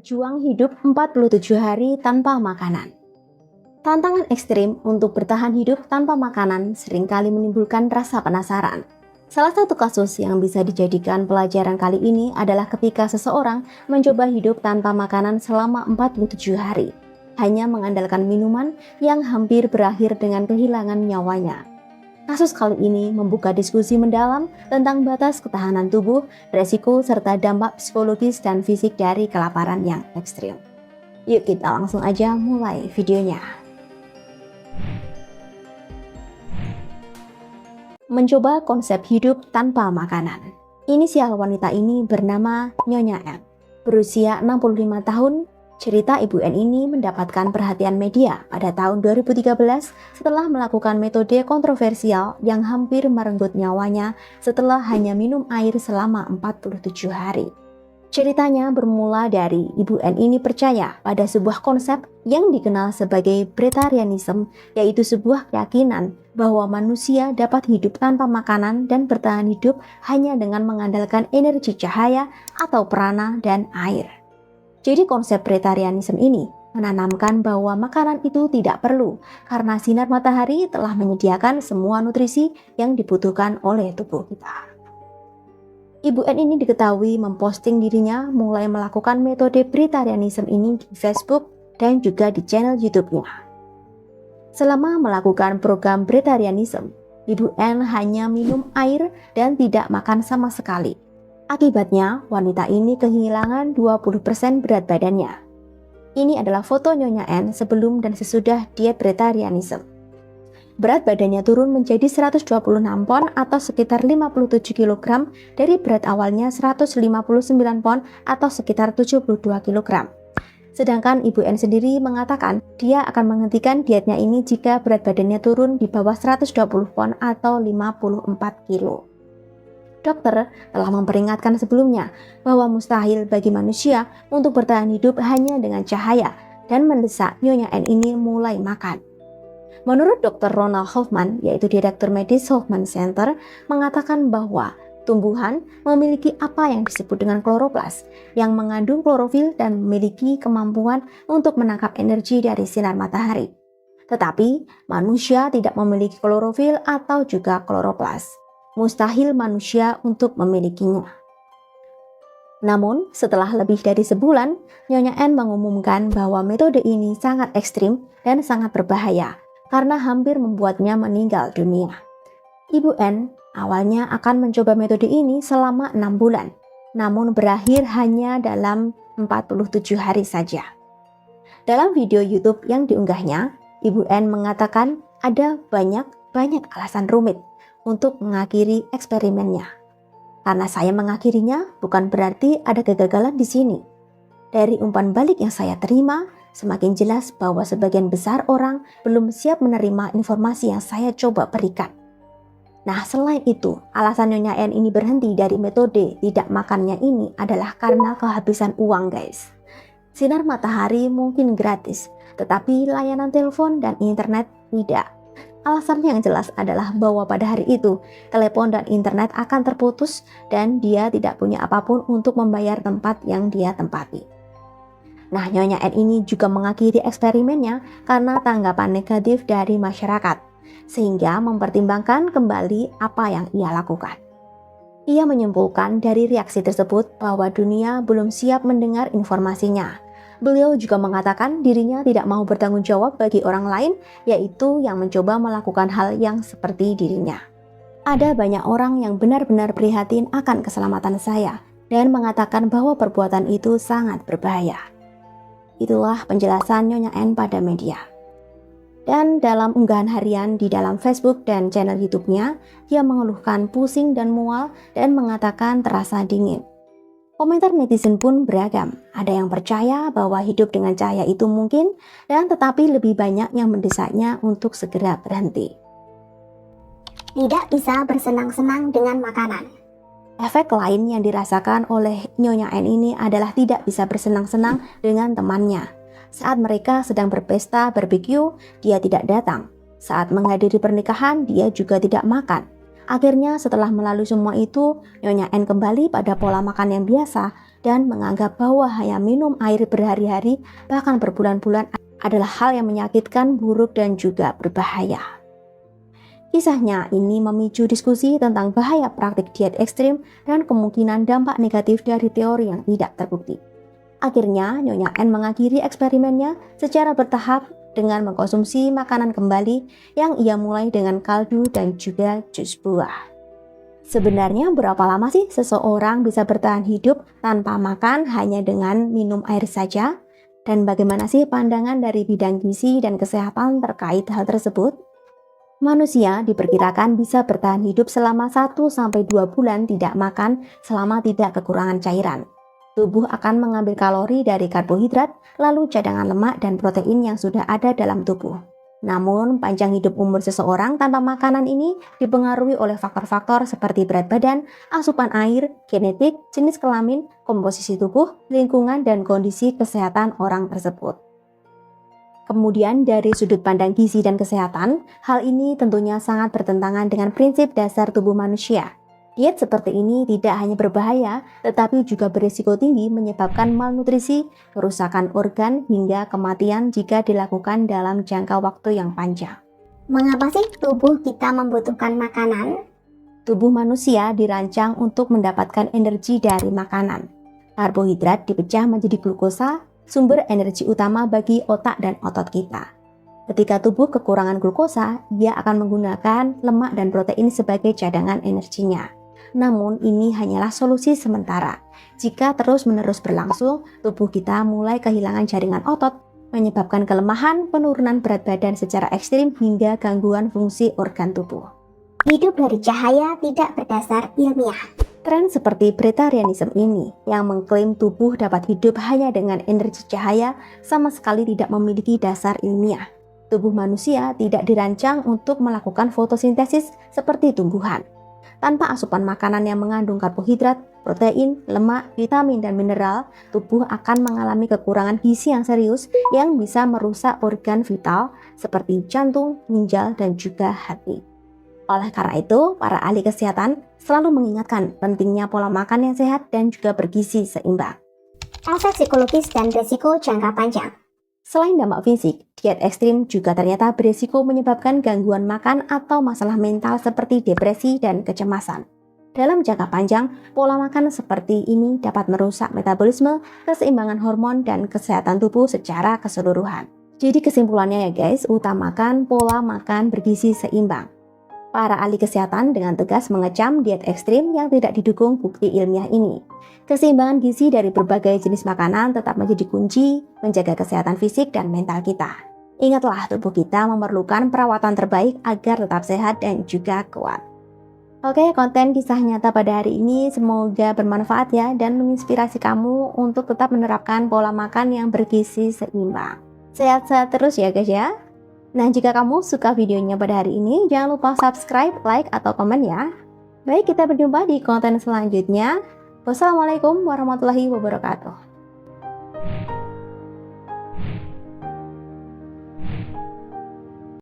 Berjuang hidup 47 hari tanpa makanan. Tantangan ekstrim untuk bertahan hidup tanpa makanan seringkali menimbulkan rasa penasaran. Salah satu kasus yang bisa dijadikan pelajaran kali ini adalah ketika seseorang mencoba hidup tanpa makanan selama 47 hari, hanya mengandalkan minuman yang hampir berakhir dengan kehilangan nyawanya. Kasus kali ini membuka diskusi mendalam tentang batas ketahanan tubuh, resiko, serta dampak psikologis dan fisik dari kelaparan yang ekstrim. Yuk kita langsung aja mulai videonya. Mencoba konsep hidup tanpa makanan. Inisial wanita ini bernama Nyonya M. Berusia 65 tahun, cerita Ibu N ini mendapatkan perhatian media pada tahun 2013 setelah melakukan metode kontroversial yang hampir merenggut nyawanya setelah hanya minum air selama 47 hari. Ceritanya bermula dari Ibu N ini percaya pada sebuah konsep yang dikenal sebagai Breatharianism, yaitu sebuah keyakinan bahwa manusia dapat hidup tanpa makanan dan bertahan hidup hanya dengan mengandalkan energi cahaya atau prana dan air. Jadi konsep Breatharianism ini menanamkan bahwa makanan itu tidak perlu karena sinar matahari telah menyediakan semua nutrisi yang dibutuhkan oleh tubuh kita. Ibu N ini diketahui memposting dirinya mulai melakukan metode Breatharianism ini di Facebook dan juga di channel YouTube-nya. Selama melakukan program Breatharianism, Ibu N hanya minum air dan tidak makan sama sekali. Akibatnya, wanita ini kehilangan 20% berat badannya. Ini adalah foto Nyonya N sebelum dan sesudah diet Breatharianism. Berat badannya turun menjadi 126 pon atau sekitar 57 kg dari berat awalnya 159 pon atau sekitar 72 kg. Sedangkan Ibu N sendiri mengatakan dia akan menghentikan dietnya ini jika berat badannya turun di bawah 120 pon atau 54 kg. Dokter telah memperingatkan sebelumnya bahwa mustahil bagi manusia untuk bertahan hidup hanya dengan cahaya dan mendesak Nyonya N ini mulai makan. Menurut Dr. Ronald Hoffman, yaitu Direktur Medis Hoffman Center, mengatakan bahwa tumbuhan memiliki apa yang disebut dengan kloroplas yang mengandung klorofil dan memiliki kemampuan untuk menangkap energi dari sinar matahari. Tetapi manusia tidak memiliki klorofil atau juga kloroplas. Mustahil manusia untuk memilikinya. Namun, setelah lebih dari sebulan, Nyonya N mengumumkan bahwa metode ini sangat ekstrim dan sangat berbahaya karena hampir membuatnya meninggal dunia. Ibu N awalnya akan mencoba metode ini selama 6 bulan, namun berakhir hanya dalam 47 hari saja. Dalam video YouTube yang diunggahnya, Ibu N mengatakan ada banyak alasan rumit untuk mengakhiri eksperimennya. Karena saya mengakhirinya bukan berarti ada kegagalan di sini. Dari umpan balik yang saya terima, semakin jelas bahwa sebagian besar orang belum siap menerima informasi yang saya coba berikan. Nah, selain itu, alasan Nyonya N ini berhenti dari metode tidak makannya ini adalah karena kehabisan uang, guys. Sinar matahari mungkin gratis, tetapi layanan telepon dan internet tidak. Alasan yang jelas adalah bahwa pada hari itu, telepon dan internet akan terputus dan dia tidak punya apapun untuk membayar tempat yang dia tempati. Nah, Nyonya N ini juga mengakhiri eksperimennya karena tanggapan negatif dari masyarakat, sehingga mempertimbangkan kembali apa yang ia lakukan. Ia menyimpulkan dari reaksi tersebut bahwa dunia belum siap mendengar informasinya. Beliau juga mengatakan dirinya tidak mau bertanggung jawab bagi orang lain, yaitu yang mencoba melakukan hal yang seperti dirinya. Ada banyak orang yang benar-benar prihatin akan keselamatan saya dan mengatakan bahwa perbuatan itu sangat berbahaya. Itulah penjelasan Nyonya N pada media. Dan dalam unggahan harian di dalam Facebook dan channel YouTube-nya, dia mengeluhkan pusing dan mual dan mengatakan terasa dingin. Komentar netizen pun beragam. Ada yang percaya bahwa hidup dengan cahaya itu mungkin, dan tetapi lebih banyak yang mendesaknya untuk segera berhenti. Tidak bisa bersenang-senang dengan makanan. Efek lain yang dirasakan oleh Nyonya N ini adalah tidak bisa bersenang-senang dengan temannya. Saat mereka sedang berpesta barbecue, dia tidak datang. Saat menghadiri pernikahan, dia juga tidak makan. Akhirnya setelah melalui semua itu, Nyonya N kembali pada pola makan yang biasa dan menganggap bahwa hanya minum air berhari-hari bahkan berbulan-bulan adalah hal yang menyakitkan, buruk, dan juga berbahaya. Kisahnya ini memicu diskusi tentang bahaya praktik diet ekstrim dan kemungkinan dampak negatif dari teori yang tidak terbukti. Akhirnya, Nyonya N mengakhiri eksperimennya secara bertahap dengan mengkonsumsi makanan kembali yang ia mulai dengan kaldu dan juga jus buah. Sebenarnya berapa lama sih seseorang bisa bertahan hidup tanpa makan hanya dengan minum air saja? Dan bagaimana sih pandangan dari bidang gizi dan kesehatan terkait hal tersebut? Manusia diperkirakan bisa bertahan hidup selama 1-2 bulan tidak makan selama tidak kekurangan cairan. Tubuh akan mengambil kalori dari karbohidrat, lalu cadangan lemak dan protein yang sudah ada dalam tubuh. Namun, panjang hidup umur seseorang tanpa makanan ini dipengaruhi oleh faktor-faktor seperti berat badan, asupan air, genetik, jenis kelamin, komposisi tubuh, lingkungan, dan kondisi kesehatan orang tersebut. Kemudian, dari sudut pandang gizi dan kesehatan, hal ini tentunya sangat bertentangan dengan prinsip dasar tubuh manusia. Diet seperti ini tidak hanya berbahaya, tetapi juga berisiko tinggi menyebabkan malnutrisi, kerusakan organ, hingga kematian jika dilakukan dalam jangka waktu yang panjang. Mengapa sih tubuh kita membutuhkan makanan? Tubuh manusia dirancang untuk mendapatkan energi dari makanan. Karbohidrat dipecah menjadi glukosa, sumber energi utama bagi otak dan otot kita. Ketika tubuh kekurangan glukosa, ia akan menggunakan lemak dan protein sebagai cadangan energinya. Namun ini hanyalah solusi sementara. Jika terus-menerus berlangsung, tubuh kita mulai kehilangan jaringan otot, menyebabkan kelemahan, penurunan berat badan secara ekstrim, hingga gangguan fungsi organ tubuh. Hidup dari cahaya tidak berdasar ilmiah. Tren seperti Breitarianism ini, yang mengklaim tubuh dapat hidup hanya dengan energi cahaya, sama sekali tidak memiliki dasar ilmiah. Tubuh manusia tidak dirancang untuk melakukan fotosintesis seperti tumbuhan. Tanpa asupan makanan yang mengandung karbohidrat, protein, lemak, vitamin, dan mineral, tubuh akan mengalami kekurangan gizi yang serius yang bisa merusak organ vital seperti jantung, ginjal, dan juga hati. Oleh karena itu, para ahli kesehatan selalu mengingatkan pentingnya pola makan yang sehat dan juga bergizi seimbang. Efek psikologis dan risiko jangka panjang. Selain dampak fisik, diet ekstrim juga ternyata berisiko menyebabkan gangguan makan atau masalah mental seperti depresi dan kecemasan. Dalam jangka panjang, pola makan seperti ini dapat merusak metabolisme, keseimbangan hormon, dan kesehatan tubuh secara keseluruhan. Jadi kesimpulannya ya guys, utamakan pola makan bergizi seimbang. Para ahli kesehatan dengan tegas mengecam diet ekstrim yang tidak didukung bukti ilmiah ini. Keseimbangan gizi dari berbagai jenis makanan tetap menjadi kunci menjaga kesehatan fisik dan mental kita. Ingatlah, tubuh kita memerlukan perawatan terbaik agar tetap sehat dan juga kuat. Oke, konten kisah nyata pada hari ini semoga bermanfaat ya dan menginspirasi kamu untuk tetap menerapkan pola makan yang bergizi seimbang. Sehat-sehat terus ya guys ya. Nah, jika kamu suka videonya pada hari ini, jangan lupa subscribe, like, atau komen ya. Baik, kita berjumpa di konten selanjutnya. Wassalamualaikum warahmatullahi wabarakatuh.